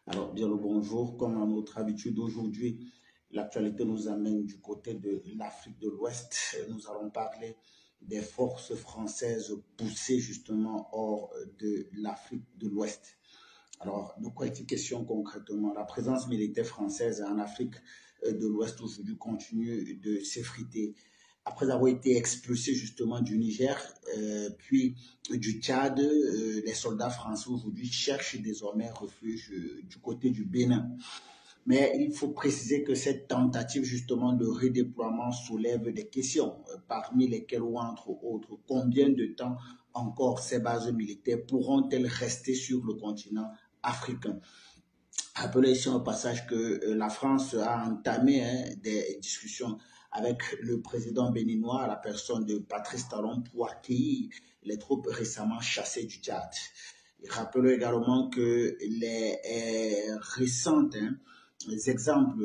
Alors, bien le bonjour. Comme à notre habitude aujourd'hui, l'actualité nous amène du côté de l'Afrique de l'Ouest. Nous allons parler des forces françaises poussées justement hors de l'Afrique de l'Ouest. Alors, de quoi est-il question concrètement? La présence militaire française en Afrique de l'Ouest aujourd'hui continue de s'effriter. Après avoir été expulsés justement du Niger, puis du Tchad, les soldats français aujourd'hui cherchent désormais refuge du côté du Bénin. Mais il faut préciser que cette tentative justement de redéploiement soulève des questions, parmi lesquelles ou entre autres, combien de temps encore ces bases militaires pourront-elles rester sur le continent africain? Rappelez ici au passage que la France a entamé des discussions avec le président béninois à la personne de Patrice Talon pour accueillir les troupes récemment chassées du Tchad. Rappelons également que les récentes les exemples,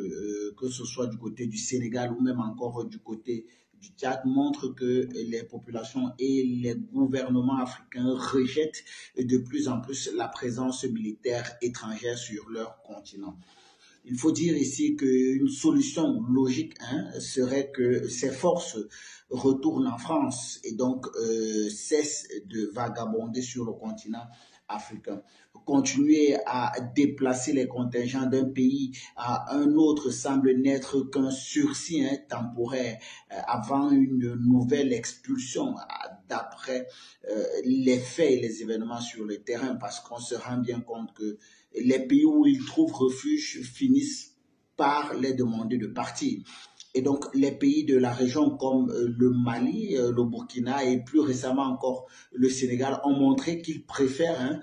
que ce soit du côté du Sénégal ou même encore du côté du Tchad, montrent que les populations et les gouvernements africains rejettent de plus en plus la présence militaire étrangère sur leur continent. Il faut dire ici qu'une solution logique serait que ces forces retournent en France et donc cessent de vagabonder sur le continent africain. Continuer à déplacer les contingents d'un pays à un autre semble n'être qu'un sursis temporaire avant une nouvelle expulsion d'après les faits et les événements sur le terrain, parce qu'on se rend bien compte que les pays où ils trouvent refuge finissent par les demander de partir. Et donc, les pays de la région comme le Mali, le Burkina et plus récemment encore le Sénégal ont montré qu'ils préfèrent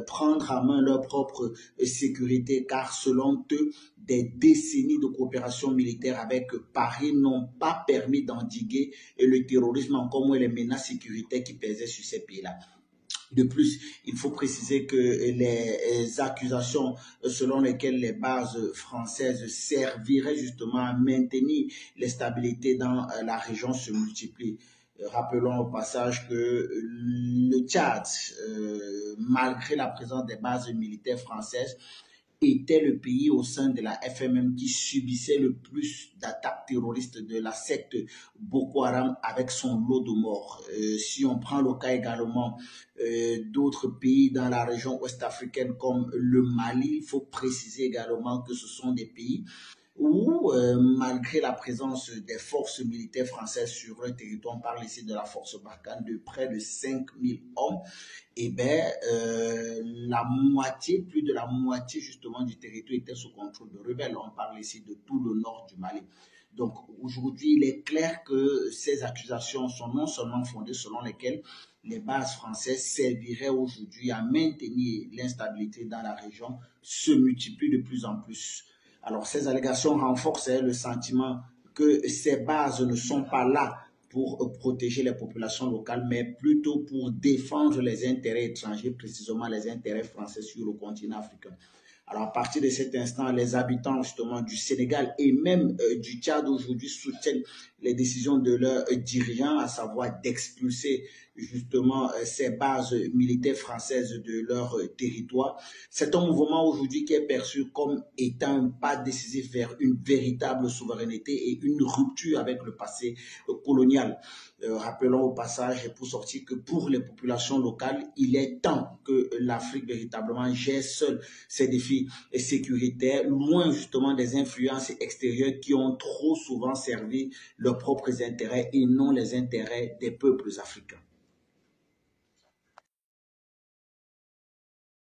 prendre à main leur propre sécurité, car selon eux, des décennies de coopération militaire avec Paris n'ont pas permis d'endiguer le terrorisme encore moins les menaces sécuritaires qui pesaient sur ces pays-là. De plus, il faut préciser que les accusations selon lesquelles les bases françaises serviraient justement à maintenir la stabilité dans la région se multiplient. Rappelons au passage que le Tchad, malgré la présence des bases militaires françaises, était le pays au sein de la FMM qui subissait le plus d'attaques terroristes de la secte Boko Haram avec son lot de morts. Si on prend le cas également d'autres pays dans la région ouest-africaine comme le Mali, il faut préciser également que ce sont des pays où, malgré la présence des forces militaires françaises sur le territoire, on parle ici de la force Barkhane de près de 5000 hommes, et bien, la moitié, plus de la moitié justement du territoire était sous contrôle de rebelles. On parle ici de tout le nord du Mali. Donc aujourd'hui, il est clair que ces accusations sont non seulement fondées selon lesquelles les bases françaises serviraient aujourd'hui à maintenir l'instabilité dans la région, se multiplient de plus en plus. Alors ces allégations renforcent le sentiment que ces bases ne sont pas là pour protéger les populations locales, mais plutôt pour défendre les intérêts étrangers, précisément les intérêts français sur le continent africain. Alors à partir de cet instant, les habitants justement du Sénégal et même du Tchad aujourd'hui soutiennent les décisions de leurs dirigeants, à savoir d'expulser justement ces bases militaires françaises de leur territoire. C'est un mouvement aujourd'hui qui est perçu comme étant un pas décisif vers une véritable souveraineté et une rupture avec le passé colonial. Rappelons au passage, pour sortir, que pour les populations locales, il est temps que l'Afrique véritablement gère seule ses défis sécuritaires, loin justement des influences extérieures qui ont trop souvent servi leurs propres intérêts et non les intérêts des peuples africains.